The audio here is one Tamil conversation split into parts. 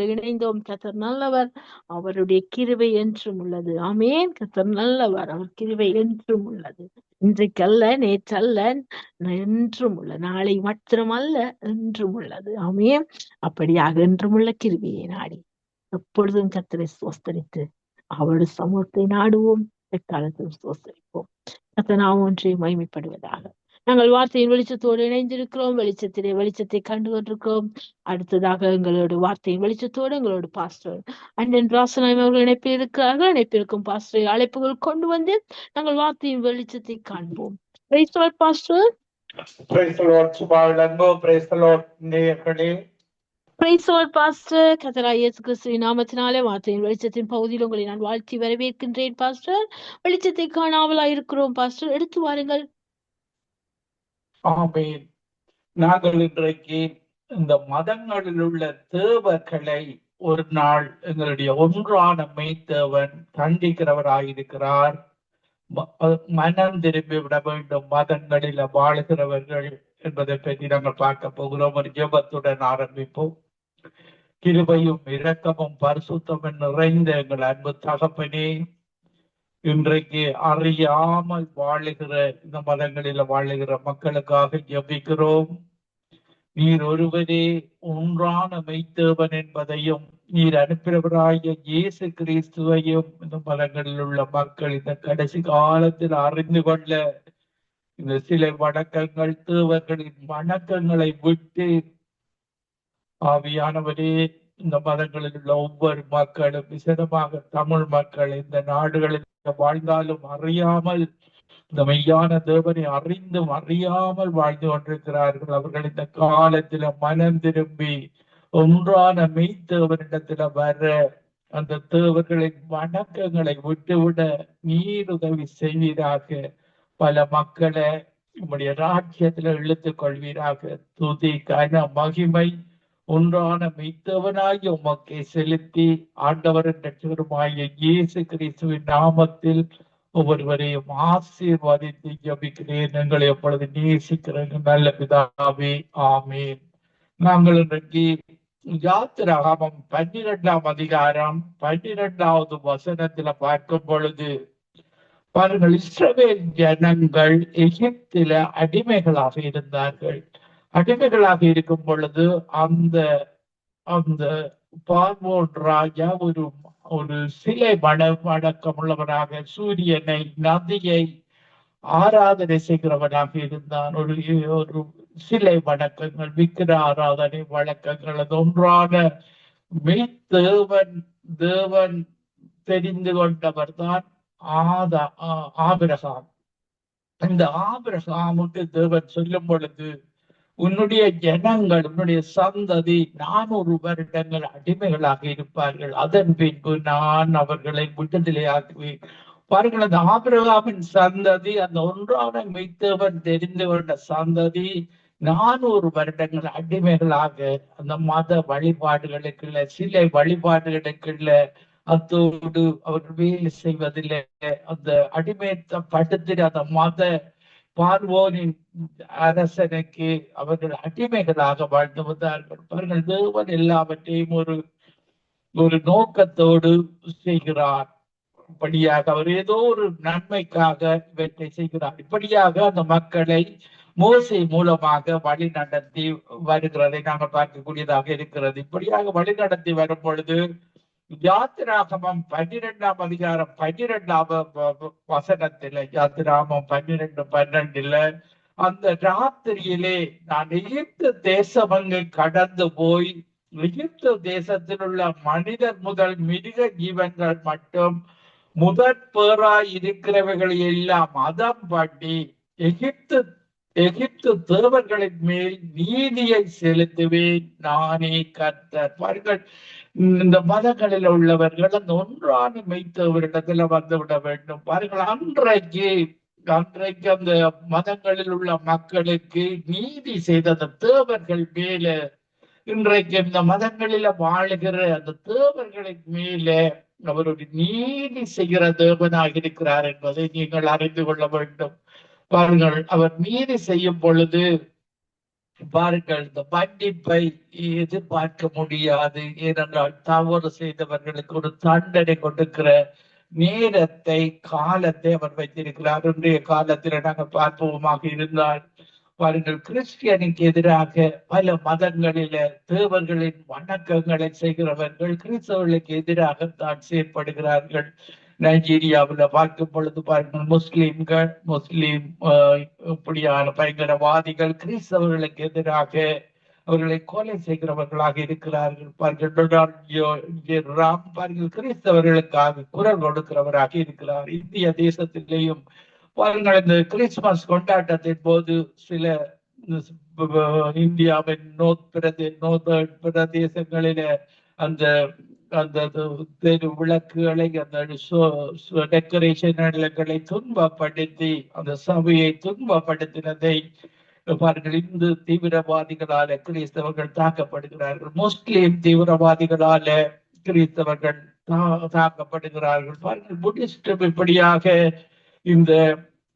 இணைந்தோம். கர்த்தர் நல்லவர், அவருடைய கிருபை என்றும் உள்ளது. ஆமென். கர்த்தர் நல்லவர், அவர் கிருபை என்றும் உள்ளது. இன்றைக்கல்ல, நேற்றல்ல, என்றும் உள்ள, நாளை மாத்திரமல்ல, என்றும் உள்ளது. ஆமென். அப்படியாக என்றும் உள்ள கிருபையை நாடி எப்பொழுதும் கர்த்தரை ஸ்தோத்தரித்து அவருடைய சமூகத்தை நாடுவோம், எக்காலத்திலும் ஸ்தோத்தரிப்போம். கர்த்தர் நாமம் ஒன்றே மகிமைப்படுவதாக. நாங்கள் வார்த்தையின் வெளிச்சத்தோடு இணைந்திருக்கிறோம். வெளிச்சத்திலே வெளிச்சத்தை கண்டு கொண்டிருக்கிறோம். அடுத்ததாக எங்களோட வார்த்தையின் வெளிச்சத்தோடு எங்களோட பாஸ்டர் அண்ணன் ராசனாய் அவர்கள் இணைப்பில் இருக்கிறார்கள். இணைப்பிற்கும் பாஸ்டரை அழைப்புகள் கொண்டு வந்து நாங்கள் வார்த்தையின் வெளிச்சத்தை காண்போம். Pastor. Praise the Lord, சுபாவிலங்கோ. Praise the Lord, நேயர்களே. பாஸ்டர். கர்த்தராகிய இயேசு கிறிஸ்துவின் நாமத்தினாலே வார்த்தையின் வெளிச்சத்தின் பகுதியில் உங்களை நான் வாழ்த்தி வரவேற்கின்றேன் பாஸ்டர். வெளிச்சத்தை காணாமலாய் இருக்கிறோம் பாஸ்டர், எடுத்து வாருங்கள். ஆமென். நாங்கள் இன்றைக்கு இந்த மதங்களில் உள்ள தேவர்களை ஒரு நாள் எங்களுடைய ஒன்றான மெய்த்தேவன் கண்டிக்கிறவராயிருக்கிறார். மனம் திரும்பி விட வேண்டும் மதங்களில் வாழ்கிறவர்கள் என்பதை பற்றி நாங்கள் பார்க்க போகிறோம். ஒரு ஜெபத்துடன் ஆரம்பிப்போம். கிருபையும் இரக்கமும் பரிசுத்தமும் நிறைந்த எங்கள் அன்பு தகப்பனே, இன்றைக்கு அறியாமல் வாழுகிற இந்த மதங்களில் வாழுகிற மக்களுக்காக ஜெபிக்கிறோம். நீர் ஒருவரே ஒன்றான மெய்த்தேவன் என்பதையும் நீர் அனுப்பினவராகிய இயேசு கிறிஸ்துவையும் இந்த மதங்களில் உள்ள மக்கள் இந்த கடைசி காலத்தில் அறிந்து கொள்ள இந்த சிலை வணக்கங்கள் தேவர்களின் வணக்கங்களை விட்டு ஆவியானவரே இந்த மதங்களில் உள்ள ஒவ்வொரு மக்களும் விசேடமாக தமிழ் மக்கள் இந்த நாடுகளில் வாழ்ந்தாலும் அறியாமல் இந்த மெய்யான தேவனை அறிந்தும் அறியாமல் வாழ்ந்து கொண்டிருக்கிறார்கள். அவர்கள் இந்த காலத்தில மனம் திரும்பி ஒன்றான மெய்த்தேவனிடத்துல வர அந்த தேவர்களின் வணக்கங்களை விட்டுவிட நீர் உதவி செய்வீராக. பல மக்களை உம்முடைய ராஜ்யத்துல இழுத்துக் கொள்வீராக. துதி கன மகிமை ஒன்றான மெய்த்தேவனாகிய உமக்கை செலுத்தி ஆண்டவரின் இரட்சகருமாகிய இயேசு கிறிஸ்துவின் நாமத்தில் ஒவ்வொருவரையும் ஆசீர்வதித்து ஜெபிக்கிறேன். எங்களை எப்பொழுது நேசிக்கிறேன் நல்ல பிதாவே, ஆமேன். நாங்கள் இன்றைக்கு யாத்திராகமம் 12ஆம் அதிகாரம் 12வது வசனத்துல பார்க்கும் பொழுது பாருங்கள், இஸ்ரவேல் ஜனங்கள் எகிப்தில அடிமைகளாக இருந்தார்கள். அடிமைகளாக இருக்கும் பொழுது அந்த அந்த பார்வோன் ராஜா ஒரு சிலை வணக்கம் உள்ளவனாக, சூரியனை நதியை ஆராதனை செய்கிறவனாக இருந்தான். ஒரு சிலை வணக்கங்கள், விக்கிர ஆராதனை வழக்கங்கள், அது ஒன்றான தேவன் தெரிந்து கொண்டவர் தான் ஆபிரகாம். இந்த ஆபிரகாமுக்கு தேவன் சொல்லும் பொழுது, உன்னுடைய ஜனங்கள், உன்னுடைய சந்ததி 400 வருடங்கள் அடிமைகளாக இருப்பார்கள், அதன் பின்பு நான் அவர்களை விடுதலையாக்குவேன். பாருங்கள், அந்த ஆபிரகாமின் சந்ததி, அந்த ஒன்றான மெய்த்தேவன் தெரிந்து கொண்ட சந்ததி 400 வருடங்கள் அடிமைகளாக அந்த மத வழிபாடுகளுக்குள்ள, சிலை வழிபாடுகளுக்குள்ள, அத்தோடு அவர்கள் வேலை செய்வதில்லை. அந்த அடிமைப்படுத்தின அந்த மத பார்வோனின் அரசனுக்கு அவர்கள் அடிமைகளாக வாழ்ந்து வந்தார்கள். அவர்கள் தேவன் எல்லாவற்றையும் ஒரு நோக்கத்தோடு செய்கிறார். இப்படியாக அவர் ஏதோ ஒரு நன்மைக்காக இவற்றை செய்கிறார். இப்படியாக அந்த மக்களை மோசே மூலமாக வழி நடத்தி வருகிறதை நாங்கள் பார்க்கக்கூடியதாக இருக்கிறது. இப்படியாக வழி நடத்தி வரும் பொழுது யாத்திராகமம் 12ஆம் அதிகாரம் 12ஆம் வசனத்தில, யாத்திராகமம் 12:12 அந்த ராத்திரியிலே நான் எகிப்து தேசமங்கு கடந்து போய் எகிப்து தேசத்தில் உள்ள மனிதர் முதல் மிருக ஜீவன்கள் மட்டும் முதற் பேராய் இருக்கிறவைகளை எல்லாம் மதம் பண்ணி எகிப்து தேவர்களின் மேல் நீதியை செலுத்துவேன், நானே கர்த்தர். பாருங்கள், இந்த மதங்களில் உள்ளவர்கள் அந்த ஒன்றான மெய்த்தேவரிடத்துல வந்துவிட வேண்டும். பாருங்கள், அன்றைக்கு அந்த மதங்களில் உள்ள மக்களுக்கு நீதி செய்த அந்த தேவர்கள் மேல, இன்றைக்கு இந்த மதங்களில வாழுகிற அந்த தேவர்களின் மேல அவர் ஒரு நீதி செய்கிற தேவனாக இருக்கிறார் என்பதை நீங்கள் அறிந்து கொள்ள வேண்டும். பாருங்கள், அவர் நீதி செய்யும் பொழுது பாருங்கள், இந்த மன்னிப்பை எதிர்பார்க்க முடியாது. ஏனென்றால் தவறு செய்தவர்களுக்கு ஒரு தண்டனை கொடுக்கிற நேரத்தை, காலத்தை அவர் வைத்திருக்கிறார். இன்றைய காலத்தில் நாங்கள் பார்ப்போமாக இருந்தால் பாருங்கள், கிறிஸ்டியனுக்கு எதிராக பல மதங்களில தேவர்களின் வணக்கங்களை செய்கிறவர்கள் கிறிஸ்தவர்களுக்கு எதிராகத்தான் செயற்படுகிறார்கள். நைஜீரியாவில் பார்க்கும் பொழுது பாருங்கள், முஸ்லிம் இப்படியான பயங்கரவாதிகள் கிறிஸ்தவர்களுக்கு எதிராக அவர்களை கொலை செய்கிறவர்களாக இருக்கிறார்கள். பாருங்கள், ராம் பாருங்கள், கிறிஸ்தவர்களுக்காக குரல் கொடுக்கிறவராக இருக்கிறார். இந்திய தேசத்திலேயும் பாருங்கள், இந்த கிறிஸ்துமஸ் கொண்டாட்டத்தின் போது சில இந்தியாவின் நோர்த் பிரதேசங்களில அந்த அந்த தெரு விளக்குகளை, அந்த டெக்கரேஷன்களை துன்பப்படுத்தி அந்த சபையை துன்பப்படுத்தினதை பாருங்கள், இந்து தீவிரவாதிகளால கிறிஸ்தவர்கள் தாக்கப்படுகிறார்கள். முஸ்லிம் தீவிரவாதிகளால கிறிஸ்தவர்கள் தாக்கப்படுகிறார்கள். பாருங்கள், புத்திஸ்டும் இப்படியாக இந்த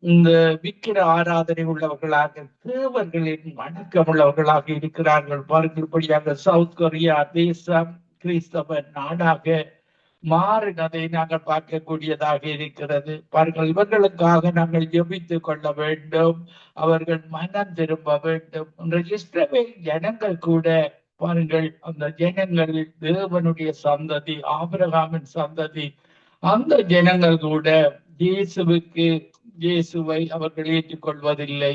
இந்த விக்கிர ஆராதனை உள்ளவர்களாக, தேவர்களின் வணக்கம் உள்ளவர்களாக இருக்கிறார்கள். பாருங்கள், இப்படியாக சவுத் கொரியா தேசம் கிறிஸ்தவ நாடாக மாறினதை நாங்கள் பார்க்கக்கூடியதாக இருக்கிறது. பாருங்கள், இவர்களுக்காக நாங்கள் ஜெபித்துக் கொள்ள வேண்டும். அவர்கள் மனம் திரும்ப வேண்டும். இஸ்ரவேல் ஜனங்கள் கூட பாருங்கள், அந்த ஜனங்களில் தேவனுடைய சந்ததி, ஆபிரகாமின் சந்ததி, அந்த ஜனங்கள் கூட இயேசுவை அவர்கள் ஏற்றுக்கொள்வதில்லை.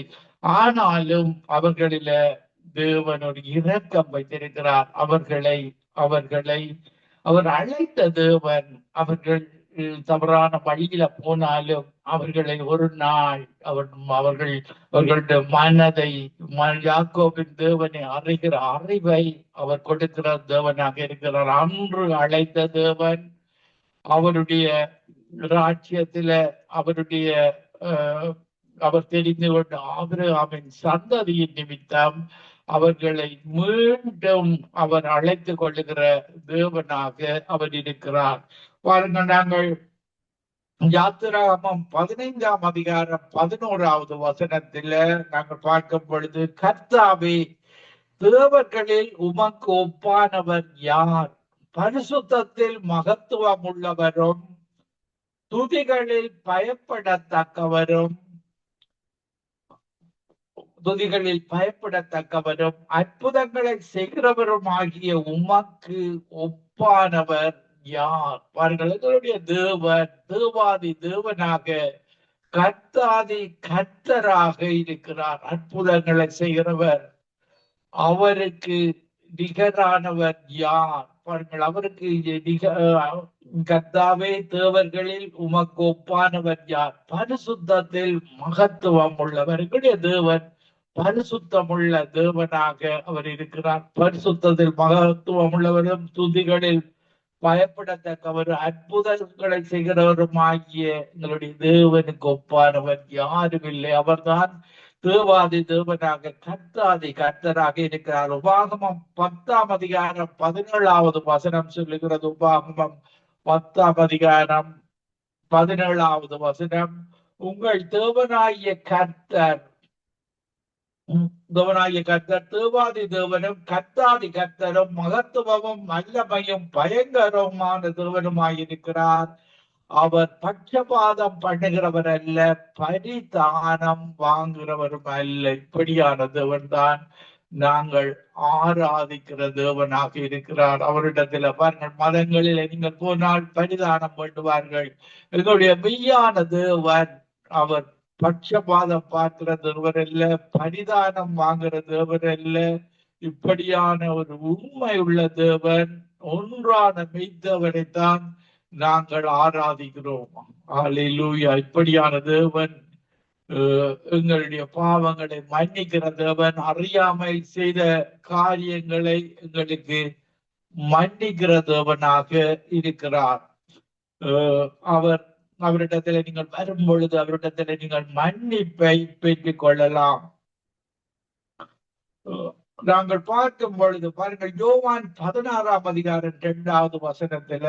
ஆனாலும் அவர்களில தேவன் ஒரு இரக்கம் வைத்திருக்கிறார். அவர்களை அவர் அழைத்த தேவன். அவர்கள் தவறான வழியில போனாலும் அவர்களை ஒரு நாள் அவர்களுடைய மனதை, யாக்கோபின் தேவனை அறிகிற அறிவை அவர் கொடுக்கிற தேவனாக இருக்கிறார். அன்று அழைத்த தேவன் அவருடைய ராஜ்யத்தில அவர் தெரிந்து கொண்ட ஆபிரகாமின் சந்ததியின் நிமித்தம் அவர்களை மீண்டும் அவர் அழைத்துக் கொள்ளுகிற தேவனாக அவர் இருக்கிறார். பாருங்கள், நாங்கள் யாத்திராகமம் 15ஆம் அதிகாரம் 11வது வசனத்தில நாங்கள் பார்க்கும் பொழுது, கர்த்தாவே, தேவர்களில் உமக்கு ஒப்பானவர் யார்? பரிசுத்தத்தில் மகத்துவம் உள்ளவரும் துதிகளில் பயப்படத்தக்கவரும் அற்புதங்களை செய்கிறவரும் ஆகிய உமக்கு ஒப்பானவர் யார்? பாருங்கள், எங்களுடைய தேவன் தேவாதி தேவனாக, கர்த்தாதி கர்த்தராக இருக்கிறார். அற்புதங்களை செய்கிறவர். அவருக்கு நிகரானவர் யார்? பாருங்கள், அவருக்கு கர்த்தாவே, தேவர்களில் உமக்கு ஒப்பானவர் யார்? பரிசுத்தத்தில் மகத்துவம் உள்ளவர். எங்களுடைய தேவன் பரிசுத்தமுள்ள தேவனாக அவர் இருக்கிறார். பரிசுத்தத்தில் மகத்துவம் உள்ளவரும் துதிகளில் பயப்படத்தக்கவரும் அற்புதங்களை செய்கிறவரும் ஆகிய எங்களுடைய தேவனுக்கு ஒப்பானவர் யாரும் இல்லை. அவர்தான் தேவாதி தேவனாக, கர்த்தாதி கர்த்தராக இருக்கிறார். உபாகமம் 10ஆம் அதிகாரம் 17வது வசனம் சொல்லுகிறது. உபாகமம் 10ஆம் அதிகாரம் 17வது வசனம், உங்கள் தேவனாகிய கர்த்தர் தேவாதி தேவனும் கர்த்தாதி கர்த்தரும் மகத்துவமும் வல்லமையும் பயங்கரமான தேவனுமாயிருக்கிறார். அவர் பட்சபாதம் பண்ணுகிறவர் அல்ல, பரிதானம் வாங்குகிறவரும் அல்ல. இப்படியான தேவன் தான் நாங்கள் ஆராதிக்கிற தேவனாக இருக்கிறார். அவரிடத்துல பாருங்கள், மதங்களில் நீங்கள் போனால் பரிதானம் பண்ணுவார்கள். எங்களுடைய மெய்யான தேவன் அவர் பட்சபாதம் பார்க்கிற தேவர் அல்ல, பரிதானம் வாங்குற தேவர் அல்ல. இப்படியான ஒரு உண்மை உள்ள தேவன், ஒன்றான மெய்த்தவரைத்தான் நாங்கள் ஆராதிக்கிறோம். அல்லேலூயா. இப்படியான தேவன் எங்களுடைய பாவங்களை மன்னிக்கிற தேவன், அறியாமை செய்த காரியங்களை எங்களுக்கு மன்னிக்கிற தேவனாக இருக்கிறார். அவரிடத்துல நீங்கள் வரும் பொழுது அவரிடத்துல நீங்கள் மன்னிப்பை பெற்றுக் கொள்ளலாம். நாங்கள் பார்க்கும் பொழுது பாருங்கள், யோவான் 16ஆம் அதிகாரம் 2வது வசனத்துல,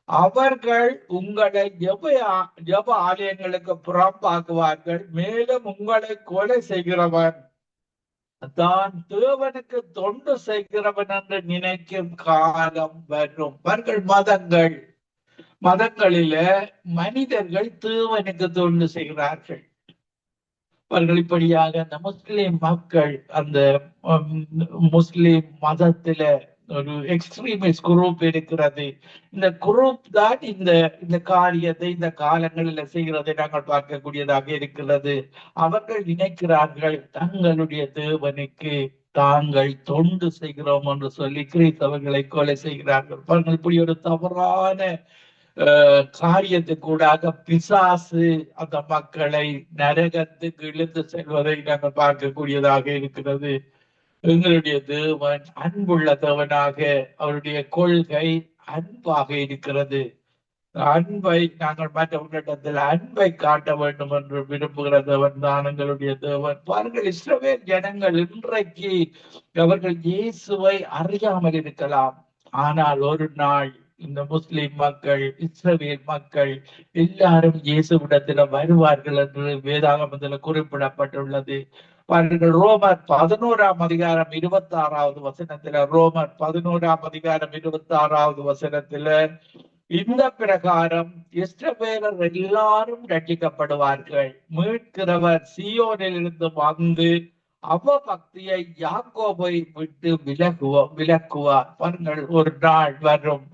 அவர்கள் உங்களை ஜெப ஆலயங்களுக்கு புறம்பாக்குவார்கள், மேலும் உங்களை கொலை செய்கிறவன் தான் தேவனுக்கு தொண்டு செய்கிறவன் என்று நினைக்கும் காலம் வரும். மதங்களில மனிதர்கள் தேவனுக்கு தொண்டு செய்கிறார்கள். அவர்கள் இப்படியாக அந்த முஸ்லிம் மக்கள் அந்த முஸ்லிம் மதத்துல ஒரு எக்ஸ்ட்ரீமிஸ்ட் குரூப் இருக்கிறது. இந்த குரூப் தான் இந்த காரியத்தை இந்த காலங்களில் செய்கிறதை நாங்கள் பார்க்கக்கூடியதாக இருக்கிறது. அவர்கள் நினைக்கிறார்கள் தங்களுடைய தேவனுக்கு தாங்கள் தொண்டு செய்கிறோம் என்று சொல்லி கிறிஸ்தவர்களை கொலை செய்கிறார்கள். அவர்கள் இப்படி ஒரு தவறான காரியத்துக்கூடாக பிசாசு அந்த மக்களை நரகத்துக்கு இழுத்து செல்வதை நாங்கள் பார்க்கக்கூடியதாக இருக்கிறது. எங்களுடைய தேவன் அன்புள்ள தேவனாக, அவருடைய கொள்கை அன்பாக இருக்கிறது. அன்பை நாங்கள் மற்றவர்களிடத்தில் அன்பை காட்ட வேண்டும் என்று விரும்புகிற தேவன் தான் எங்களுடைய தேவன். பாருங்கள், இஸ்ரவேல் ஜனங்கள் இன்றைக்கு அவர்கள் இயேசுவை அறியாமல் இருக்கலாம். ஆனால் ஒரு நாள் இந்த முஸ்லிம் மக்கள், இஸ்ரவேல் மக்கள் எல்லாரும் இயேசுவிடத்தில் வருவார்கள் என்று வேதாகமத்தில் குறிப்பிடப்பட்டுள்ளது. ரோமர் 11ஆம் அதிகாரம் 26வது வசனத்துல, ரோமர் 11ஆம் அதிகாரம் 26வது வசனத்துல இந்த பிரகாரம் இஸ்ரவேலர் எல்லாரும் ரட்சிக்கப்படுவார்கள். மீட்கிறவர் சீயோனில் இருந்து வந்து அவபக்தியை யாக்கோபை விட்டு விலக்குவார். பாருங்கள், ஒரு நாள் வரும்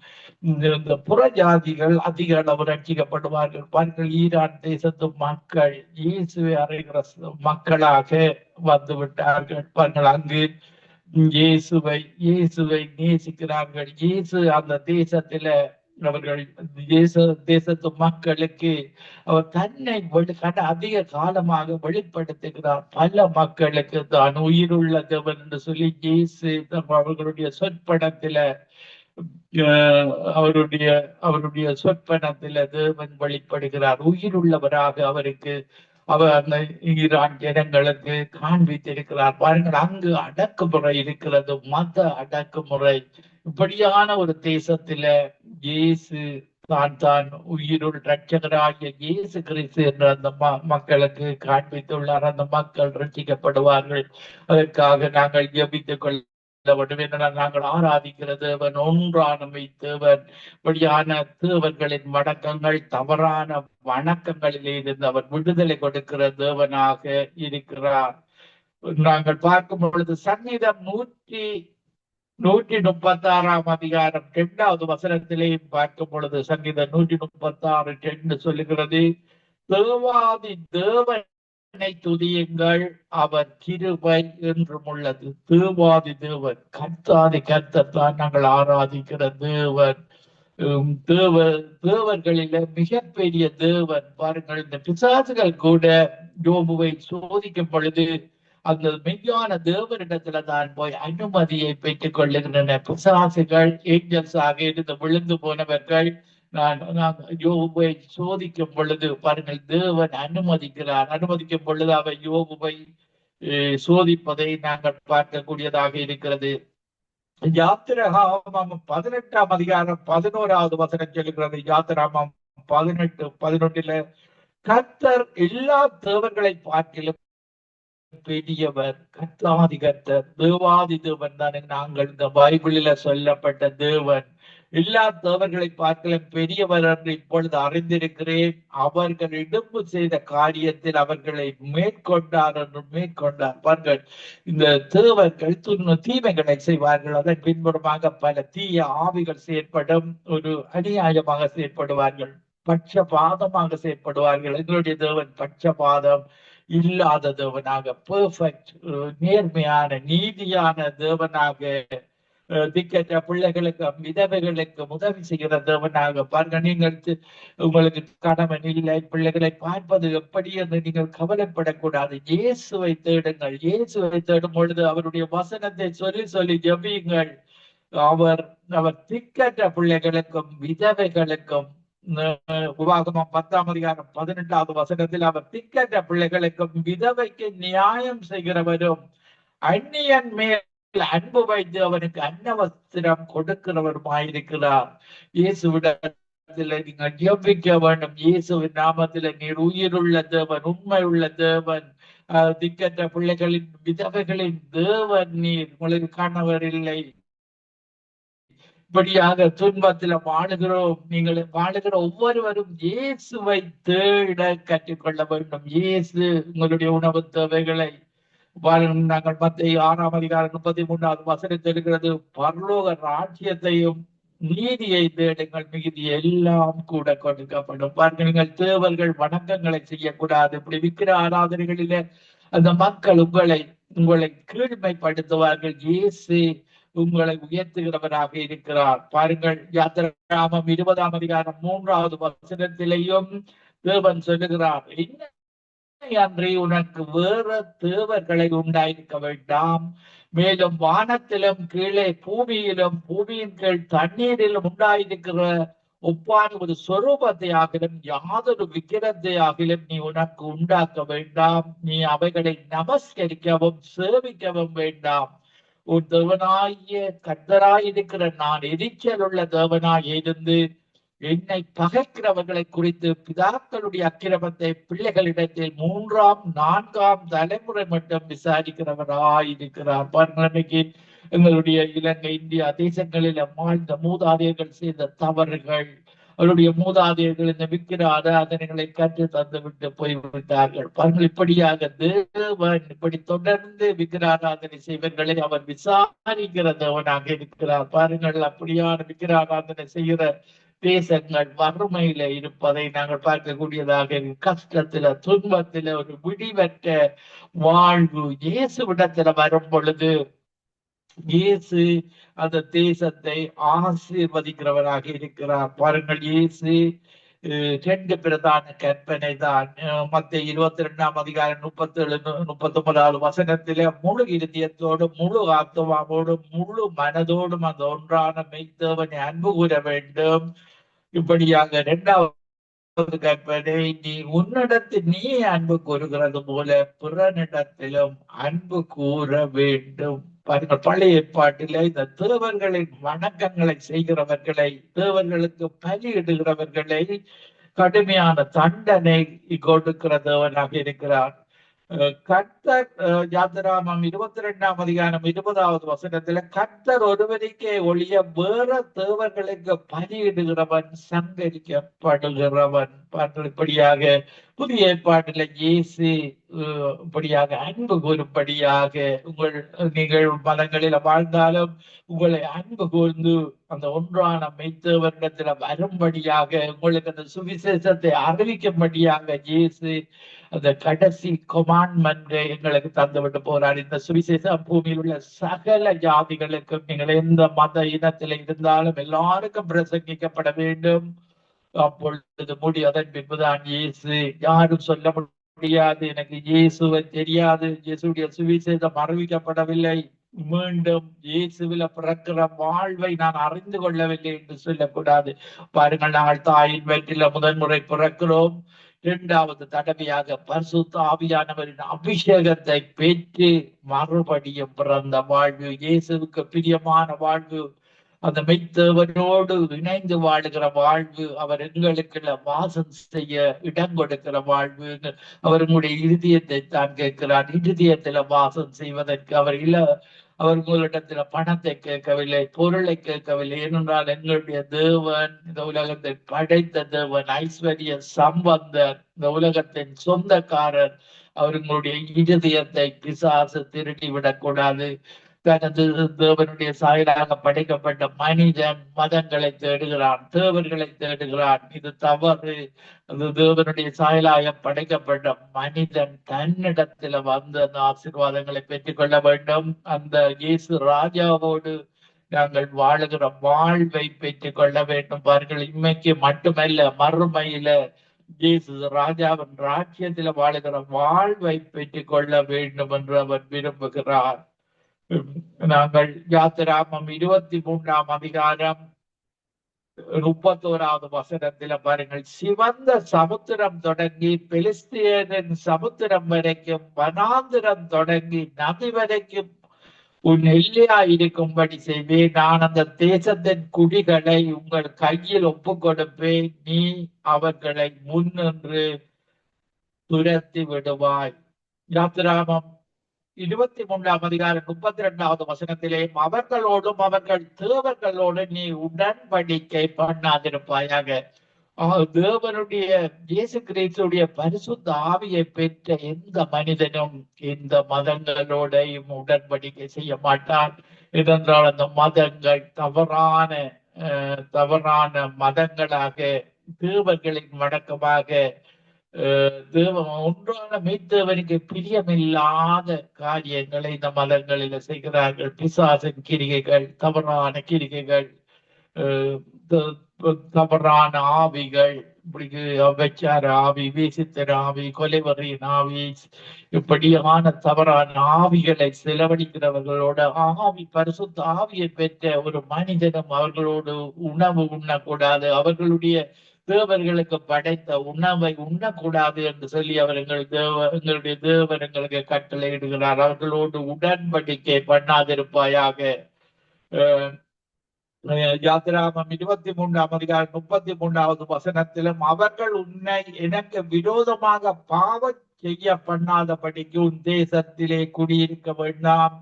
இந்த புறஜாதிகள் அதிக அளவு ரட்சிக்கப்படுவார்கள். பாருங்கள், ஈரான் தேசத்து மக்கள் இயேசுவை அறிகிற மக்களாக வந்து விட்டார்கள். பாருங்கள், அங்கு இயேசுவை நேசிக்கிறார்கள். இயேசு அந்த தேசத்தில அவர்கள் தேசத்து மக்களுக்கு அவர் தன்னை அதிக காலமாக வெளிப்படுத்துகிறார். பல மக்களுக்கு தான் உயிருள்ள தேவன் என்று சொல்லி இயேசு அவர்களுடைய சொற்பனத்தில அவருடைய சொற்பனத்தில தேவன் வெளிப்படுகிறார். உயிருள்ளவராக அவருக்கு அவர் அந்த ஈரான் ஜனங்களுக்கு காண்பித்திருக்கிறார். பாருங்கள், அங்கு அடக்குமுறை இருக்கிறது, மத அடக்குமுறை. இப்படியான ஒரு தேசத்தில இயேசு தான் உயிருள் இரட்சகராகிய இயேசு கிறிஸ்து என்று அந்த மக்களுக்கு காண்பித்துள்ளார். அந்த மக்கள் ரட்சிக்கப்படுவார்கள். அதற்காக நாங்கள் ஜெபித்துக் கொள்ள வேண்டும். நாங்கள் ஆராதிக்கிற தேவன் ஒன்றானமை தேவன். இப்படியான தேவர்களின் வணக்கங்கள் தவறான வணக்கங்களிலே இருந்து அவர் விடுதலை கொடுக்கிற தேவனாக இருக்கிறார். நாங்கள் பார்க்கும் பொழுது சங்கீதம் 136ஆம் அதிகாரம் 2வது வசனத்திலேயும் பார்க்கும் பொழுது சங்கீதம் 136:2 சொல்லுகிறது, தேவாதி தேவனை துதியுங்கள், அவர் கிருபை என்றும் உள்ளது. தேவாதி தேவன், கர்த்தர் தான் நாங்கள் ஆராதிக்கிற தேவன். தேவர்களில மிகப்பெரிய தேவன். பாருங்கள், இந்த பிசாசுகள் கூட யோபுவை சோதிக்கும் பொழுது அந்த மெய்யான தேவனிடத்துல தான் போய் அனுமதியை பெற்றுக் கொள்ளுகின்றன. பிசாசுகள் ஏஞ்சல்ஸாக இருந்து விழுந்து போனவர்கள் யோபுவை சோதிக்கும் பொழுது பாருங்கள், தேவன் அனுமதிக்கும் பொழுது அவர் யோபுவை சோதிப்பதை நாங்கள் பார்க்கக்கூடியதாக இருக்கிறது. யாத்திராகமம் 18ஆம் அதிகாரம் 11வது வசனம் சொல்லுகிறது. யாத்திராகமம் 18:11 கர்த்தர் எல்லா தேவர்களை பார்க்கிலும் பெரியவர். கர்த்தாதி கர்த்தர், தேவாதி தேவன் தானே நாங்கள் இந்த பைபிளில சொல்லப்பட்ட தேவன். எல்லா தேவர்களை பார்க்கலாம் பெரியவர் என்று இப்பொழுது அறிந்திருக்கிறேன். அவர்கள் இடும்பு செய்த காரியத்தில் அவர்களை மேற்கொண்டார். பாருங்கள், இந்த தேவர்கள் தீமைகளை செய்வார்கள். அதன் பின்புறமாக பல தீய ஆவிகள் செயற்படும். ஒரு அநியாயமாக செயற்படுவார்கள், பட்சபாதமாக செயற்படுவார்கள். எங்களுடைய தேவன் பட்சபாதம் இல்லாத தேவனாக, பெர்ஃபெக்ட், நேர்மையான நீதியான தேவனாக, திக்கற்ற பிள்ளைகளுக்கும் விதவைகளுக்கும் உதவி செய்கிற தேவனாக. பாருங்க, நீங்கள் உங்களுக்கு கணவன் இல்லை, பிள்ளைகளை பார்ப்பது எப்படி என்று நீங்கள் கவலைப்படக்கூடாது. இயேசுவை தேடுங்கள். இயேசுவை தேடும் பொழுது அவருடைய வசனத்தை சொல்லி ஜெபியுங்கள். அவர் திக்கற்ற பிள்ளைகளுக்கும் விதவைகளுக்கும், உபாகமம் 10ஆம் அதிகாரம் 18வது வசனத்தில் அவர் திக்கற்ற பிள்ளைகளுக்கும் விதவைக்கு நியாயம் செய்கிறவரும் அந்நியன் மேல் அன்பு வைத்து அவனுக்கு அன்னவஸ்திரம் கொடுக்கிறவருமாயிருக்கிறார். இயேசுவிடத்தில் நீங்கள் ஜெபிக்க வேண்டும். இயேசுவின் நாமத்தில் நீர் உயிருள்ள தேவன், உண்மை உள்ள தேவன், திக்கற்ற பிள்ளைகளின் விதவைகளின் தேவன் நீர். உங்களுக்கு கணவர் இல்லை, இப்படியாக துன்பத்தில் வாழுகிறோம். நீங்கள் வாழுகிற ஒவ்வொருவரும் இயேசுவை தேட கற்றுக்கொள்ள வேண்டும். இயேசு உங்களுடைய உணவு தேவைகளை நாங்கள் மத்திய 6:33 இருக்கிறது. பரலோக ராஜ்யத்தையும் நீதியை தேடுங்கள், மிகுதி எல்லாம் கூட கொடுக்கப்படும். பாருங்கள், நீங்கள் தேவர்கள் வணக்கங்களை செய்யக்கூடாது. இப்படி விக்கிர ஆராதனைகளில அந்த மக்கள் உங்களை கீழ்மைப்படுத்துவார்கள். இயேசு உங்களை உயர்த்துகிறவராக இருக்கிறார். பாருங்கள், யாத்திராகமம் 20:3 தேவன் சொல்லுகிறார், அன்றி உனக்கு வேற தேவர்களை உண்டாயிருக்க வேண்டாம். மேலும் வானத்திலும் கீழே பூமியிலும் பூமியின் கீழ் தண்ணீரிலும் உண்டாயிருக்கிற ஒப்பான ஒரு சொரூபத்தை ஆகிலும் யாதொரு விக்கிரத்தை ஆகிலும் நீ உனக்கு உண்டாக்க வேண்டாம். நீ அவைகளை நமஸ்கரிக்கவும் சேவிக்கவும் வேண்டாம். உன் தேவனாகிய கர்த்தராயிருக்கிற நான் எரிச்சல் உள்ள தேவனாய் இருந்து என்னை பகைக்கிறவர்களை குறித்து பிதாக்களுடைய அக்கிரமத்தை பிள்ளைகளிடத்தில் 3ஆம் 4ஆம் தலைமுறை மட்டும் விசாரிக்கிறவராயிருக்கிறார். இன்னைக்கு எங்களுடைய இலங்கை, இந்தியா தேசங்களில் வாழ்ந்த மூதாதையர்கள் செய்த தவறுகள், அவருடைய மூதாதையர்கள் இந்த விக்கிர ஆராதனைகளை கற்று தந்து விட்டு போய்விட்டார்கள். பாருங்கள், இப்படியாக தேவன் இப்படி தொடர்ந்து விக்கிர ஆராதனை செய்வர்களை அவர் விசாரிக்கிற தேவனாக இருக்கிறார். பாருங்கள், அப்படியான விக்கிர ஆராதனை செய்கிற தேசங்கள் வறுமையில இருப்பதை நாங்கள் பார்க்கக்கூடியதாக, கஷ்டத்துல துன்பத்துல ஒரு விடிவற்ற வாழ்வு இயேசுவிடத்துல வரும் பொழுது இயேசு அந்த தேசத்தை ஆசீர்வதிக்கிறவராக இருக்கிறார். பாருங்கள், இயேசு 2 பிரதான கற்பனை தான். மத்திய 22:37-39 முழு இருதயத்தோடும் முழு ஆத்மாவோடும் முழு மனதோடும் அந்த ஒன்றான மெய்த்தேவனை அன்பு கூற வேண்டும். இப்படியாக 2வது கற்பனை, நீ உன்னிடத்தில் நீ அன்பு கூறுகிறது போல பிறனிடத்திலும் அன்பு கூற வேண்டும். பாருங்கள், பழைய ஏற்பாட்டில இந்த தேவர்களின் வணக்கங்களை செய்கிறவர்களை, தேவர்களுக்கு பலியிடுகிறவர்களை கடுமையான தண்டனை கொடுக்கிற தேவனாக இருக்கிறார். கர்த்தர் யாத்திராகமம் 22:20 கர்த்தர் ஒருவருக்கே ஒழிய வேற தேவர்களுக்கு பலியிடுகிறவன் சங்கரிக்கப்படுகிறவன். இப்படியாக புதிய ஏற்பாட்டில இயேசு இப்படியாக அன்பு கூறும்படியாக நீங்கள் மதங்களில வாழ்ந்தாலும் உங்களை அன்பு கூர்ந்து அந்த ஒன்றான மெய்த்தேவனிடத்துல வரும்படியாக உங்களுக்கு அந்த சுவிசேஷத்தை அறிவிக்கும்படியாக இயேசு அந்த கடைசி கொமாண்ட்மெண்ட் எங்களுக்கு தந்துவிட்டு போறார். இந்த சுவிசேஷம் பூமியில் உள்ள சகல ஜாதிகளுக்கும், நீங்கள் எந்த மத இனத்தில இருந்தாலும் எல்லாருக்கும் பிரசங்கிக்கப்பட வேண்டும். அப்பொழுது அதன் பின்புதான் இயேசு, யாரும் சொல்ல முடியாது எனக்கு இயேசுவை தெரியாது, இயேசுடைய சுவிசேஷம் அறிவிக்கப்படவில்லை, மீண்டும் இயேசுவில பிறக்கிற வாழ்வை நான் அறிந்து கொள்ளவில்லை என்று சொல்லக்கூடாது. பாருங்கள், நாங்கள் தாயின் வயிற்றில முதன்முறை பிறக்கிறோம். 2வது தடவையாக பரிசுத்த ஆவியானவரின் அபிஷேகத்தை பெற்று மறுபடியும் பிறந்த வாழ்வு, இயேசுவுக்கு பிரியமான வாழ்வு, அந்த மெய்த்தேவனோடு இணைந்து வாழுகிற வாழ்வு, அவர் எங்களுக்கு வாசம் செய்ய இடம் கொடுக்கிற வாழ்வு. அவர் உங்களுடைய இருதயத்தை தான் கேட்கிறார். இருதயத்துல வாசம் செய்வதற்கு அவர் உங்களிடத்துல பணத்தை கேட்கவில்லை, பொருளை கேட்கவில்லை. ஏனென்றால் எங்களுடைய தேவன் இந்த உலகத்தை படைத்த தேவன், ஐஸ்வர்ய சம்பந்தர், இந்த உலகத்தின் சொந்தக்காரர். அவர் உங்களுடைய இருதயத்தை பிசாசு திருட்டி விடக்கூடாது. தனது தேவனுடைய சாயலாக படைக்கப்பட்ட மனிதன் மதங்களை தேடுகிறான், தேவர்களை தேடுகிறான். இது தவறு. அது தேவனுடைய சாயலாக படைக்கப்பட்ட மனிதன் தன்னிடத்துல வந்து அந்த ஆசீர்வாதங்களை பெற்றுக்கொள்ள வேண்டும். அந்த இயேசு ராஜாவோடு நாங்கள் வாழுகிற வாழ்வை பெற்றுக் கொள்ள வேண்டும். பாருங்கள், இன்மைக்கு மட்டுமல்ல, மறுமையில இயேசு ராஜாவின் ராஜ்யத்தில வாழுகிற வாழ்வை பெற்றுக் கொள்ள வேண்டும் என்று அவர் விரும்புகிறார். நாங்கள் யாத்திராகமம் 23:31 பாருங்கள், சிவந்த சமுத்திரம் தொடங்கி பெலிஸ்தியரின் சமுத்திரம் வரைக்கும், வனாந்திரம் தொடங்கி நதி வரைக்கும் உன் எல்லையா இருக்கும்படி செய்வேன். நான் அந்த தேசத்தின் குடிகளை உங்கள் கையில் ஒப்பு கொடுப்பேன். நீ அவர்களை முன்னின்று துரத்தி விடுவாய். யாத்திராமம் 23 32 வசனத்திலே, அவர்களோடும் அவர்கள் தேவர்களோடு நீ உடன்படிக்கை பண்ணாதிருப்பாயாக. தேவனுடைய இயேசு கிறிஸ்துடைய பரிசுத்த ஆவியை பெற்ற எந்த மனிதனும் இந்த மதங்களோடையும் உடன்படிக்கை செய்ய மாட்டான். ஏனென்றால் அந்த மதங்கள் தவறான மதங்களாக, தேவர்களின் வணக்கமாக, ஒன்றான மெய்த்தேவனுக்கு பிரியமில்லாத காரியங்களை இந்த மதங்களில் செய்கிறார்கள். பிசாசின் கிரிகைகள், தவறான கிரிகைகள், தவறான ஆவிகள், இப்படி அவச்சார ஆவி, வீசித்தர ஆவி, கொலைவரின் ஆவி, இப்படியான தவறான ஆவிகளை செலவழிக்கிறவர்களோட பரிசுத்த ஆவியை பெற்ற ஒரு மனிதனும் அவர்களோடு உணவு உண்ணக்கூடாது. அவர்களுடைய தேவர்களுக்கு படைத்த உணவை உண்ணக்கூடாது என்று சொல்லி எங்களுடைய தேவர் எங்களுக்கு கட்டளை இடுகிறார். அவர்களோடு உடன்படிக்கை பண்ணாதிருப்பாயாக. யாத்திராமம் 23 33 வசனத்திலும், அவர்கள் உன்னை எனக்கு விரோதமாக பாவம் செய்ய பண்ணாதபடிக்கு உன் தேசத்திலே குடியிருக்க வேண்டாம்.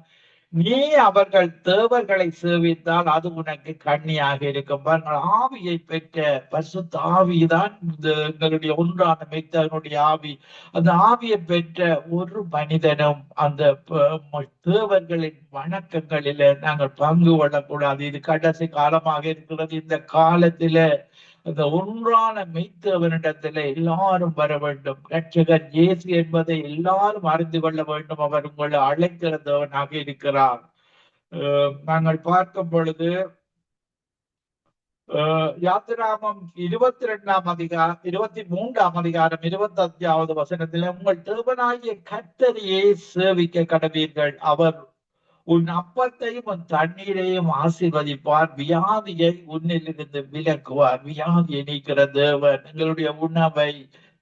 நீ அவர்கள் தேவர்களை சேவித்தால் அது உனக்கு கண்ணியாக இருக்கும். ஆவியை பெற்ற பரிசுத்த ஆவிதான் எங்களுடைய ஒன்றான மெய்த்தவனுடைய ஆவி. அந்த ஆவியை பெற்ற ஒரு மனிதனும் அந்த தேவர்களின் வணக்கங்களில நாங்கள் பங்கு கொள்ளக்கூடாது. இது கடைசி காலமாக இருக்கிறது. இந்த காலத்தில அந்த ஒன்றான மெய்த்தவனிடத்துல எல்லாரும் வர வேண்டும். ரட்சகர் இயேசு என்பதை எல்லாரும் அறிந்து கொள்ள வேண்டும். அவர் உங்களை அழைக்கிறதவனாக இருக்கிறார். நாங்கள் பார்க்கும் பொழுது யாத்திராமம் 23 அதிகாரம் 25 வசனத்தில், உங்கள் தேவனாகிய கர்த்தரையே சேவிக்க கடவீர்கள். அவர் உன் அப்பத்தையும் உன் தண்ணீரையும் ஆசீர்வதிப்பார். வியாதியை உன்னிலிருந்து விலக்குவார். வியாதியை நீக்கிற தேவன், எங்களுடைய உணவை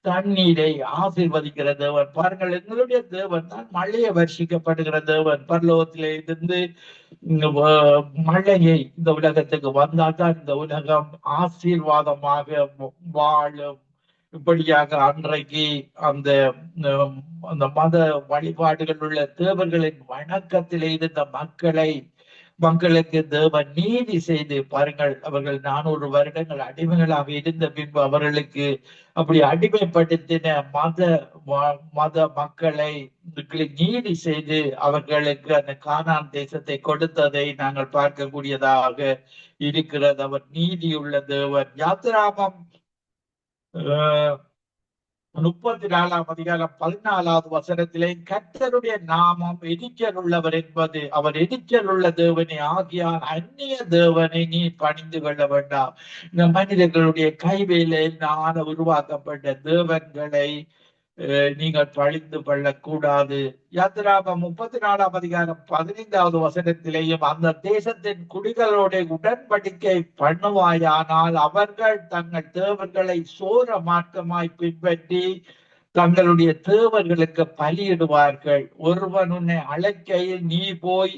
தண்ணீரை ஆசீர்வதிக்கிற தேவன். பாருங்கள், எங்களுடைய தேவன் தான் மழையை வர்ஷிக்கப்படுகிற தேவன். பரலோகத்திலே இருந்து மழையை இந்த உலகத்துக்கு வந்தால்தான் இந்த உலகம் ஆசீர்வாதமாக வாழும். இப்படியாக அன்றைக்கு அந்த மத வழிபாடுகள் உள்ள தேவர்களின் வணக்கத்திலே இருந்த மக்களுக்கு தேவன் நீதி செய்து, பாருங்கள், அவர்கள் 400 வருடங்கள் அடிமைகளாக இருந்த பின்பு அவர்களுக்கு அப்படி அடிமைப்படுத்தின மத மக்களை நீதி செய்து அவர்களுக்கு அந்த கானான் தேசத்தை கொடுத்ததை நாங்கள் பார்க்கக்கூடியதாக இருக்கிறது. அவர் நீதியுள்ள தேவன். யாத்திராமம் 34 அதிகாரம் 14 வசனத்திலே, கர்த்தருடைய நாமம் எரிச்சல் உள்ளவர் என்பது அவர் எரிச்சல் உள்ள தேவனை ஆகியால் அந்நிய தேவனை நீ பணிந்து கொள்ள வேண்டாம். இந்த மனிதர்களுடைய கைவேலையினால் உருவாக்கப்பட்ட தேவன்களை நீங்கள் பழிந்து கொள்ளக்கூடாது. யாத்திராமம் 34 அதிகாரம் 15 வசனத்திலேயும், அந்த தேசத்தின் குடிகளோட உடன்படிக்கை பண்ணுவாயானால் அவர்கள் தங்கள் தேவர்களை சோர மார்க்கமாய் பின்பற்றி தங்களுடைய தேவர்களுக்கு பலியிடுவார்கள். ஒருவன் உன்னை அழைக்கையில் நீ போய்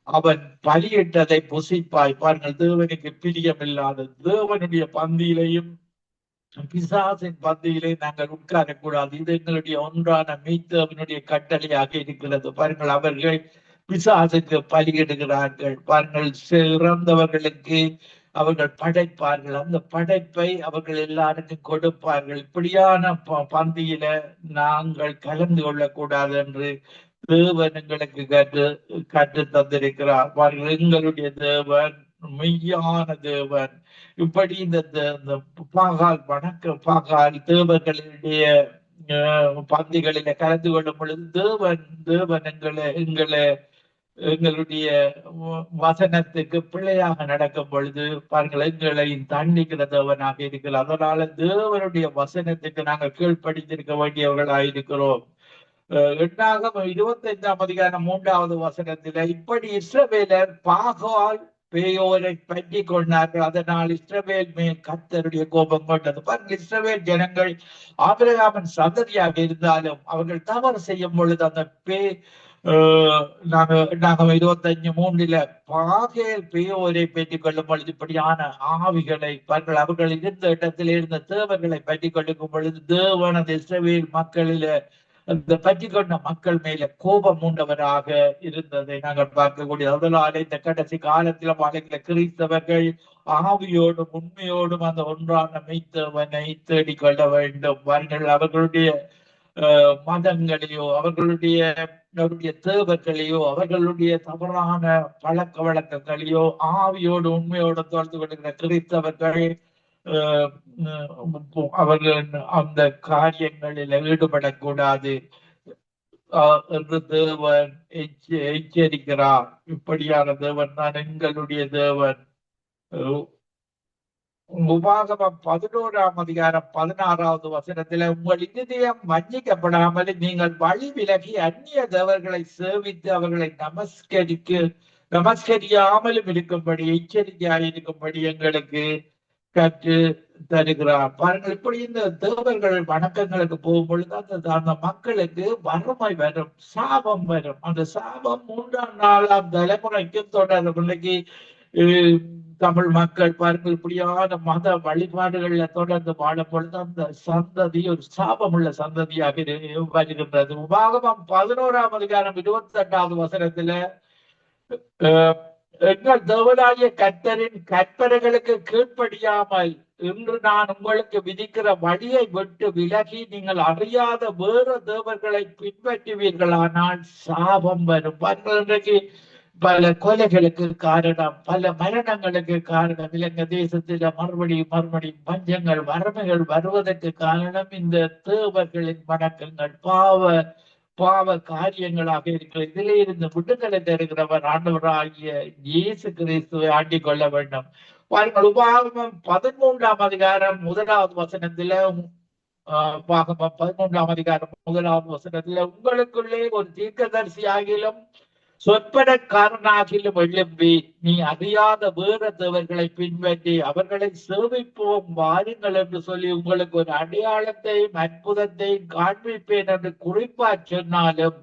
அவன் பலியிட்டதை புசிப்பாய். பாருங்கள், தேவனுக்கு பிரியமில்லாத தேவனுடைய பந்தியிலையும் பிசாசின் பந்தியிலே நாங்கள் உட்காரக்கூடாது. இது எங்களுடைய ஒன்றான மெய்த்தவனுடைய கட்டளையாக இருக்கிறது. பாருங்கள், அவர்கள் பிசாசுக்கு பலியிடுகிறார்கள். பாருங்கள், சிறந்தவர்களுக்கு அவர்கள் படைப்பார்கள். அந்த படைப்பை அவர்கள் எல்லாருக்கும் கொடுப்பார்கள். இப்படியான பந்தியில நாங்கள் கலந்து கொள்ளக்கூடாது என்று தேவன் எங்களுக்கு கற்று தந்திருக்கிறார். பாருங்கள், எங்களுடைய தேவன் மெய்யான தேவன். இப்படி இந்த பாகால் தேவர்களுடைய பந்திகளில கலந்து கொள்ளும் பொழுது தேவன் எங்களுடைய வசனத்துக்கு பிள்ளையாக நடக்கும் பொழுது, பாருங்கள், எங்களை தண்டிக்கிற தேவனாக இருக்கிறார். அதனால தேவனுடைய வசனத்துக்கு நாங்கள் கீழ்ப்படித்திருக்க வேண்டியவர்களாக இருக்கிறோம். 25 அதிகாரம் 3 வசனத்தில, இப்படி இஸ்ரவேலர் பாகால் பேயோரை பற்றி கொண்டார்கள். அதனால் இஸ்ரவேல் மேல் கர்த்தருடைய கோபம் கொண்டது. பாருங்கள், இஸ்ரவேல் ஜனங்கள் ஆபிரகாமின் சந்ததியாக இருந்தாலும் அவர்கள் தவறு செய்யும் பொழுது அந்த நாங்க 25:3 பாகேல் பேயோரை பெற்றுக் கொள்ளும் பொழுது இப்படியான ஆவிகளை, பாருங்கள், அவர்கள் இருந்த இடத்தில் இருந்த தேவர்களை பற்றி கொள்ளும் பொழுது தேவன் அந்த இஸ்ரவேல் மக்களில அந்த பற்றி கொண்ட மக்கள் மேல கோபம் உண்டவராக இருந்ததை நாங்கள் பார்க்கக்கூடிய அதனால இந்த கடைசி காலத்தில் வாழ்கிற கிறிஸ்தவர்கள் ஆவியோடும் உண்மையோடும் அந்த ஒன்றான மெய்த்தவனை தேடிக்கொள்ள வேண்டும். அவர்களுடைய மதங்களையோ அவர்களுடைய தேவர்களையோ அவர்களுடைய தவறான பழக்க வழக்கங்களையோ ஆவியோடு உண்மையோடு தொடர்ந்து கொள்கிற கிறிஸ்தவர்கள் அவர்கள் அந்த காரியங்களில் ஈடுபடக்கூடாது என்று தேவன் எச்சரிக்கிறார். இப்படியான தேவன் தான் எங்களுடைய தேவன். உபாகமம் 11:16 வசனத்துல உங்கள் இருதயம் வஞ்சிக்கப்படாமல் நீங்கள் வழி விலகி அந்நிய தேவர்களை சேவித்து அவர்களை நமஸ்கரியாமலும் இருக்கும்படி எச்சரிக்கையாயிருக்கும்படி எங்களுக்கு கற்று தருகிறார். பாருங்கள், இப்படி இந்த தேவர்கள் வணக்கங்களுக்கு போகும் பொழுது அந்த மக்களுக்கு வறுமை வரும், சாபம் வரும். அந்த சாபம் 3ஆம் 4ஆம் தலைமுறைக்கு தொடரும். இன்னைக்கு தமிழ் மக்கள் பாருங்கள், இப்படியான மத வழிபாடுகள்ல தொடர்ந்து வாழும் பொழுது அந்த சந்ததி ஒரு சாபமுள்ள சந்ததியாக வருகின்றது. உபாகமம் 11:28 வசனத்துல எங்கள் தேவனாகிய கர்த்தரின் கற்பனைகளுக்கு கீழ்ப்படியாமல் இன்று நான் உங்களுக்கு விதிக்கிற வழியை விட்டு விலகி நீங்கள் அறியாத வேறு தேவர்களை பின்பற்றுவீர்களானால் சாபம் வரும். இன்றைக்கு பல கொலைகளுக்கு காரணம், பல மரணங்களுக்கு காரணம், இலங்கை தேசத்தில மறுபடியும் பஞ்சங்கள் வறுமைகள் வருவதற்கு காரணம் இந்த தேவர்களின் வணக்கங்கள், பாவ காரியங்களாக இருக்கிறது. இதிலே இருந்து விடுதலை தருகிறவர் ஆண்டவராகிய இயேசு கிறிஸ்துவை ஆண்டிக் கொள்ள வேண்டும். பாருங்கள், உபாகமம் 13:1 வசனத்துல உபாகமம் 13:1 வசனத்துல உங்களுக்குள்ளே ஒரு தீர்க்கதரிசி ஆகிலும் சொற்பனக்காரனாகிலும் எழும்பி நீ அறியாத வேறு தேவர்களை பின்பற்றி அவர்களை சேவிப்போம் வாருங்கள் என்று சொல்லி உங்களுக்கு ஒரு அடையாளத்தையும் அற்புதத்தையும் காண்பிப்பேன் என்று குறிப்பா சொன்னாலும்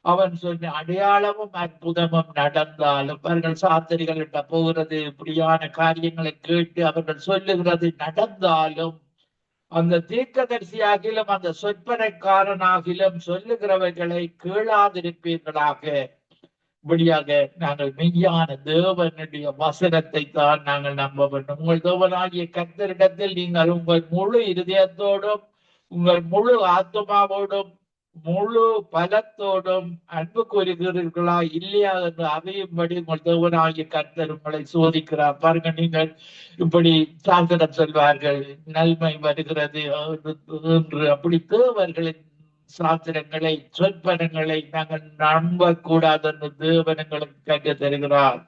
அவன் சொன்ன அடையாளமும் அற்புதமும் நடந்தாலும் அவர்கள் சாத்திரிகள் போகிறது இப்படியான காரியங்களை கேட்டு அவர்கள் சொல்லுகிறது நடந்தாலும் அந்த தீர்க்கதரிசியாகிலும் அந்த சொற்பனக்காரனாகிலும் சொல்லுகிறவர்களை கேளாதிருப்பீர்களாக. இப்படியாக நாங்கள் மெய்யான தேவனுடைய வசனத்தை தான் நாங்கள் நம்ப வேண்டும். உங்கள் தேவனாகிய கர்த்தரிடத்தில் நீங்கள் உங்கள் முழு இருதயத்தோடும் உங்கள் முழு ஆத்மாவோடும் முழு பலத்தோடும் அன்பு கூறுகிறீர்களா இல்லையா என்று அறியும்படி உங்கள் தேவனாகிய கர்த்தர் உங்களை சோதிக்கிறார். பாருங்க, நீங்கள் இப்படி சாஸ்திரம் சொல்வார்கள் நன்மை வருகிறது என்று, அப்படி தேவர்களின் சாஸ்திரங்களை சொற்பனங்களை நாங்கள் நம்பக்கூடாது என்று தேவனங்களுக்கு கற்று தருகிறார்.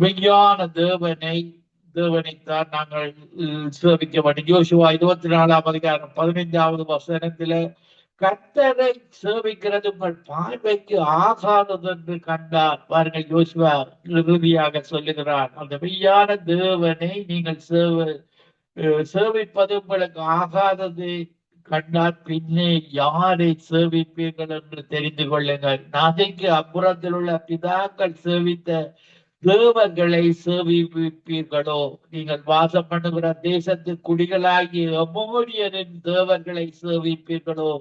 மெய்யான தேவனைத்தான் நாங்கள் சேவிக்க வேண்டும். யோசுவா 24:15 வசனத்தில கர்த்தரை சேவிக்கிறது உங்கள் பார்வைக்கு ஆகாதது என்று கண்டார். பாருங்கள், யோசுவா இறுதியாக சொல்லுகிறார், அந்த மெய்யான தேவனை நீங்கள் சேவிப்பது உங்களுக்கு ஆகாதது கண்டால் பின்னே யாரை சேவிப்பீர்கள் என்று தெரிந்து கொள்ளுங்கள். நதிக்கு அப்புறத்தில் உள்ள பிதாக்கள் சேவித்த தேவர்களை சேவிப்பீர்களோ? நீங்கள் வாசம் பண்ணுகிற தேசத்து குடிகளாகிய அமோரியரின் தேவர்களை சேவிப்பீர்களோ?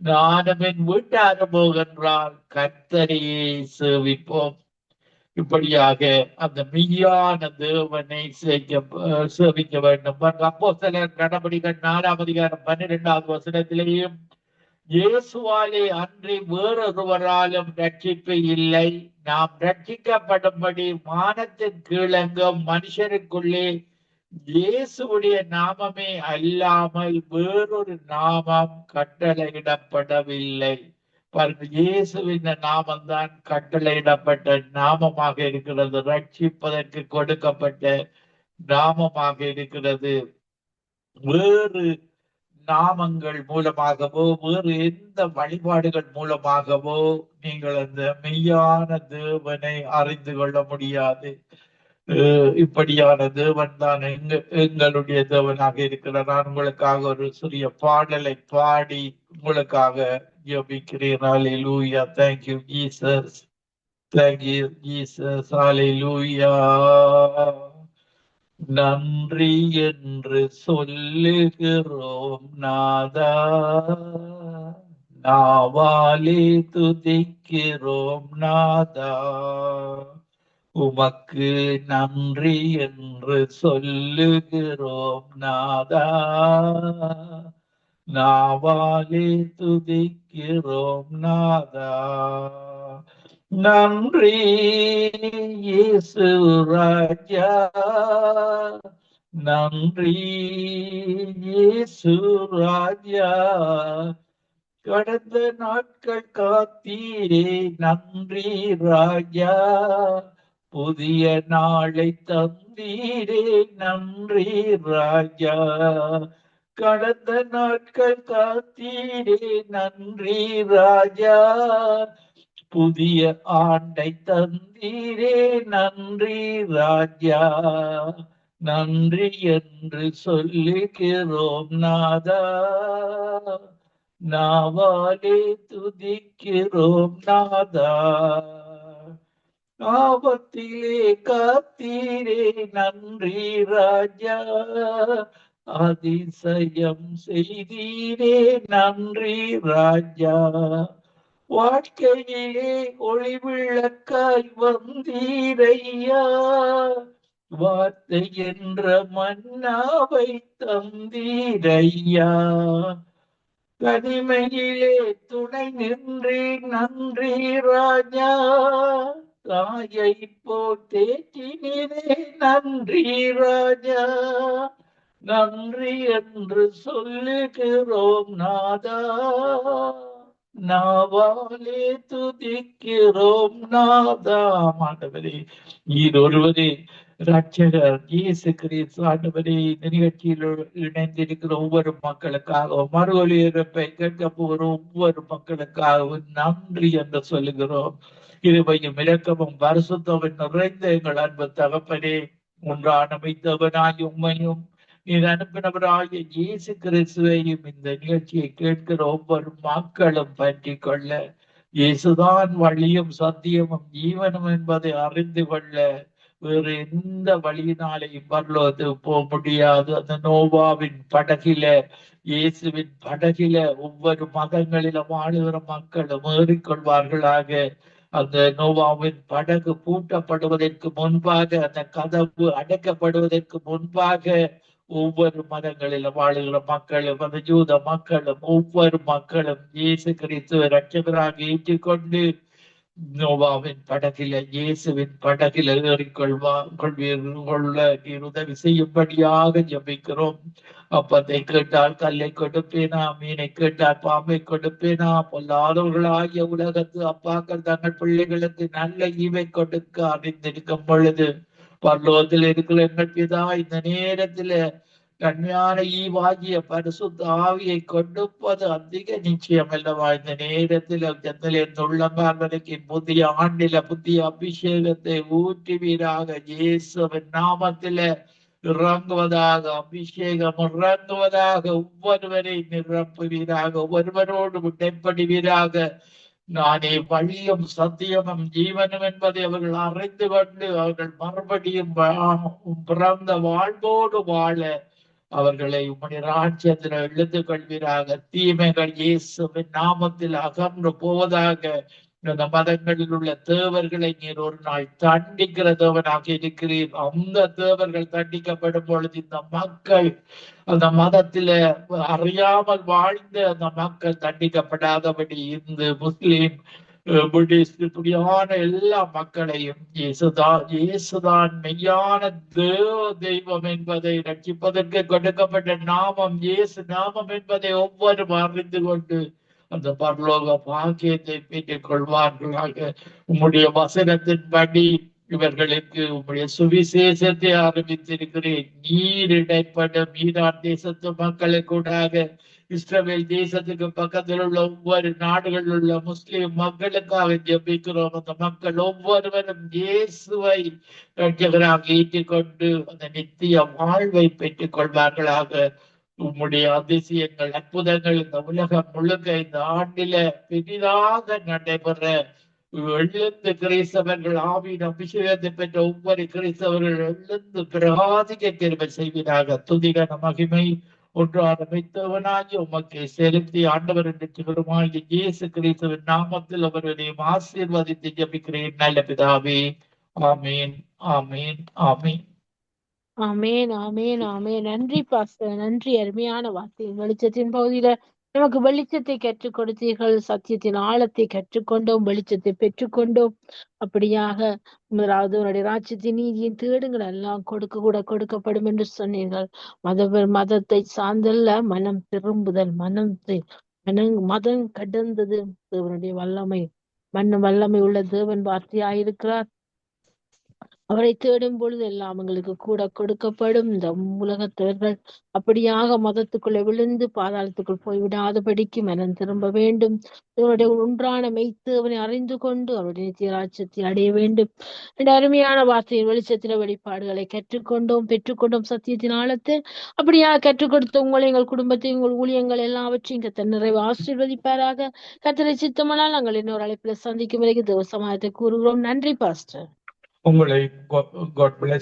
நானும் என் வீட்டாரும் போகின்றால் கர்த்தரையே சேவிப்போம். இப்படியாக அந்த மெய்யான தேவனை சேவிக்க வேண்டும். அப்போஸ்தலர் நடபடிகள் 4:12 வசனத்திலேயும் இயேசுவாலே அன்றி வேறொருவராலும் ரட்சிப்பு இல்லை, நாம் ரட்சிக்கப்படும்படி வானத்தின் கீழெங்கும் மனுஷருக்குள்ளே இயேசுடைய நாமமே அல்லாமல் வேறொரு நாமம் கட்டளையிடப்படவில்லை. இயேசுவின் நாமம் தான் கட்டளையிடப்பட்ட நாமமாக இருக்கிறது, ரட்சிப்பதற்கு கொடுக்கப்பட்ட நாமமாக இருக்கிறது. வேறு நாமங்கள் மூலமாகவோ வேறு எந்த வழிபாடுகள் மூலமாகவோ நீங்கள் அந்த மெய்யான தேவனை அறிந்து கொள்ள முடியாது. இப்படியான தேவன் தான் எங்களுடைய தேவனாக இருக்கிறார். நான் உங்களுக்காக ஒரு சிறிய பாடலை பாடி உங்களுக்காக ஜெபிக்கிறேன். ஹல்லேலூயா. Thank you Jesus. Thank you Jesus. ஹல்லேலூயா. நன்றி என்று சொல்லுகிறோம் நாதா, நாவாலே துதிக்கிறோம் நாதா, உமக்கு நன்றி என்று சொல்லுகிறோம் நாதா. நாவாலே துதிக்கிறோம் நாதா. நன்றி இயேசு ராஜா, நன்றி இயேசு ராஜா. கடந்த நாட்கள் காத்தீரே நன்றி ராஜா, புதிய நாளை தந்தீரே நன்றி ராஜா. கடந்த நாட்கள் காத்தீரே நன்றி ராஜா, புதிய ஆண்டை தந்தீரே நன்றி ராஜா. நன்றி என்று சொல்லுகிறோம் நாதா, நாவாலே துதிக்கிறோம் நாதா. ஆபத்திலே காத்தீரே நன்றி ராஜா, அதிசயம் செய்தீரே நன்றி ராஜா. வாழ்க்கையிலே ஒளி விளக்காய் வந்தீரையா, வார்த்தை என்ற மன்னாவை தந்தீரையா. தனிமையிலே துணை நின்றி நன்றி ராஜா, தாயை போல் தேற்றினே நன்றி ராஜா. நன்றி என்று சொல்லுகிறோம் நாதா, நாவாலே துதிக்கிறோம் நாதா. ஆண்டவரே, நீர் ஒருவரே ரட்சகர் இயேசு கிறிஸ்து. ஆண்டவரே, இந்த நிகழ்ச்சியில் இணைந்திருக்கிற ஒவ்வொரு மக்களுக்காகவும், மறு ஒலிபரப்பை கேட்க போகிற ஒவ்வொரு மக்களுக்காகவும் நன்றி என்று சொல்லுகிறோம். கிருபையும் இரக்கமும் பரிசுத்தமும் நிறைந்த எங்கள் அன்பு தகப்பனே, ஒன்றான அமைத்தவனாய் உம்மையும் நீர் அனுப்பினவராகிய இயேசு கிறிஸ்துவையும் இந்த நிகழ்ச்சியை கேட்கிற ஒவ்வொரு மக்களும் பற்றி கொள்ள, இயேசுதான் வழியும் சத்தியமும் ஜீவனும் என்பதை அறிந்து கொள்ள, வேறு எந்த வழியினாலையும் பரலோகத்துக்கு போக முடியாது. அந்த நோவாவின் படகில, இயேசுவின் படகில ஒவ்வொரு மதங்களில வாழுகிற மக்களும் ஏறிக்கொள்வார்களாக. அந்த நோவாவின் படகு பூட்டப்படுவதற்கு முன்பாக, அந்த கதவு அடைக்கப்படுவதற்கு முன்பாக, ஒவ்வொரு மதங்களிலும் வாழுகிற மக்களும், அந்த யூத மக்களும், ஒவ்வொரு மக்களும் இயேசு கிறிஸ்துவை இரட்சகராக ஏற்றுக்கொண்டு நோவாவின் படகில, இயேசுவின் படகில கொள்ள நீர் உதவி செய்யும்படியாக ஜெபிக்கிறோம். அப்பத்தை கேட்டால் கல்லை கொடுப்பேனா, மீனை கேட்டால் பாம்பை கொடுப்பேனா. பொல்லாதவர்களாகிய உலகத்து அப்பாக்கள் தங்கள் பிள்ளைகளுக்கு நல்ல ஈவை கொடுக்க அறிந்திருக்கும் பொழுது, பரலோகத்தில் இருக்கிற எங்கள் பிதா இந்த நேரத்துல கண்மையான ஈவாகிய பரிசுத்த ஆவியை கொடுப்பது அதிக நிச்சயம் அல்லவா. இந்த நேரத்தில் ஜன்னலின் உள்ளங்கால்வதற்கு புதிய ஆண்டில புதிய அபிஷேகத்தை ஊற்றுவீராக. இயேசுவின் நாமத்தில இறங்குவதாக, அபிஷேகம் இறங்குவதாக. ஒவ்வொருவரை நிரப்புவீராக, ஒருவரோடு இடைப்படுவீராக. நானே வழியும் சத்தியமும் ஜீவனும் என்பதை அவர்கள் அறிந்து கொண்டு, அவர்கள் மறுபடியும் பிறந்த வாழ்வோடு வாழ அவர்களை உம்முடைய ராஜ்யத்தில் எழுந்து கொள்வீராக. தீமைகள் இயேசுவின் நாமத்தில் அகன்று போவதாக. இந்த மதங்களில் உள்ள தேவர்களை நீர் ஒரு நாள் தண்டிக்கிற தேவனாக இருக்கிறீர். அந்த தேவர்கள் தண்டிக்கப்படும் பொழுது இந்த மக்கள், அந்த மதத்தில அறியாமல் வாழ்ந்த அந்த மக்கள் தண்டிக்கப்படாதபடி இந்து, முஸ்லிம், புத்திஸ்ட், இப்படியான எல்லா மக்களையும் இயேசுதான் மெய்யான தெய்வம் என்பதை ரட்சிப்பதற்கு கொடுக்கப்பட்ட நாமம் இயேசு நாமம் என்பதை ஒவ்வொரு அறிந்து கொண்டு அந்த பரலோக பாக்கியத்தை பெற்றுக் கொள்வார்களாக. உம்முடைய வசனத்தின்படி இவர்களுக்கு உம்முடைய சுவிசேஷத்தை ஆரம்பித்திருக்கிறேன். நீர் இடைப்படும் ஈரான் தேசத்து மக்களுக்கூடாக இஸ்ரவேல் தேசத்துக்கு பக்கத்தில் உள்ள ஒவ்வொரு நாடுகளில் உள்ள முஸ்லிம் மக்களுக்காக ஜெபிக்கிறோம். அந்த மக்கள் ஒவ்வொருவரும் இயேசுவை இரட்சகராக ஏற்றுக்கொண்டு அந்த நித்திய வாழ்வை பெற்றுக் கொள்வார்களாக. உம்முடைய அதிசயங்கள், அற்புதங்கள் இந்த உலகம் முழுக்க இந்த ஆண்டில பெரிதாக நடைபெற எழுந்து கிறிஸ்தவர்கள் ஆவியின் அபிஷேகத்தை பெற்ற ஒவ்வொரு கிறிஸ்தவர்கள் எழுந்து பிரகாதிக்க கிருபை செய்வீராக. துதிகன மகிமை ஒன்றாக வைத்தவனாகி உமக்கு செலுத்தி ஆண்டவர் என்று சிகரமாகிய இயேசு கிறிஸ்துவின் நாமத்தில் அவருடைய ஆசீர்வதித்து ஜெபிக்கிறேன் நல்ல பிதாவே. ஆமீன், ஆமீன், ஆமீன். ஆமேன், ஆமேன், ஆமேன். நன்றி பாஸ்டர், நன்றி. அருமையான வார்த்தை. வெளிச்சத்தின் பகுதியில நமக்கு வெளிச்சத்தை கற்றுக் கொடுத்தீர்கள், சத்தியத்தின் ஆழத்தை கற்றுக்கொண்டோம், வெளிச்சத்தை பெற்றுக்கொண்டோம். அப்படியாக முதலாவது உன்னுடைய ராஜ்யத்தின் நீதியின் தேடுங்கள், எல்லாம் கொடுக்கப்படும் என்று சொன்னீர்கள். மதத்தை சார்ந்தல்ல, மனம் திரும்புதல், மதம் கடந்தது தேவனுடைய வல்லமை. வல்லமை உள்ள தேவன் வார்த்தையாயிருக்கிறார். அவரை தேடும் பொழுது எல்லாம் எங்களுக்கு கூட கொடுக்கப்படும். இந்த உலகத்தவர்கள் அப்படியாக மதத்துக்குள்ளே விழுந்து பாதாளத்துக்குள் போய்விடாதபடிக்கு மனம் திரும்ப வேண்டும். இவருடைய ஒன்றான மெய்த்தேவனை அறிந்து கொண்டு அவருடைய நித்திய ராஜ்யத்தை அடைய வேண்டும் என்ற அருமையான வார்த்தையின் வெளிச்சத்தில வெளிப்பாடுகளை பெற்றுக்கொண்டோம் சத்தியத்தின் ஆழத்தை. அப்படியாக கற்றுக் கொடுத்த உங்களை, எங்கள் குடும்பத்தை, உங்கள் ஊழியங்கள் எல்லாவற்றையும் கர்த்தர் நிறைவு ஆசீர்வதிப்பாராக. கர்த்தரை சித்தமானால் நாங்கள் இன்னொரு அழைப்பில் சந்திக்கும் வரைக்கும் தேவ சமாதத்தை கூறுகிறோம். நன்றி பாஸ்டர். உங்களை God bless.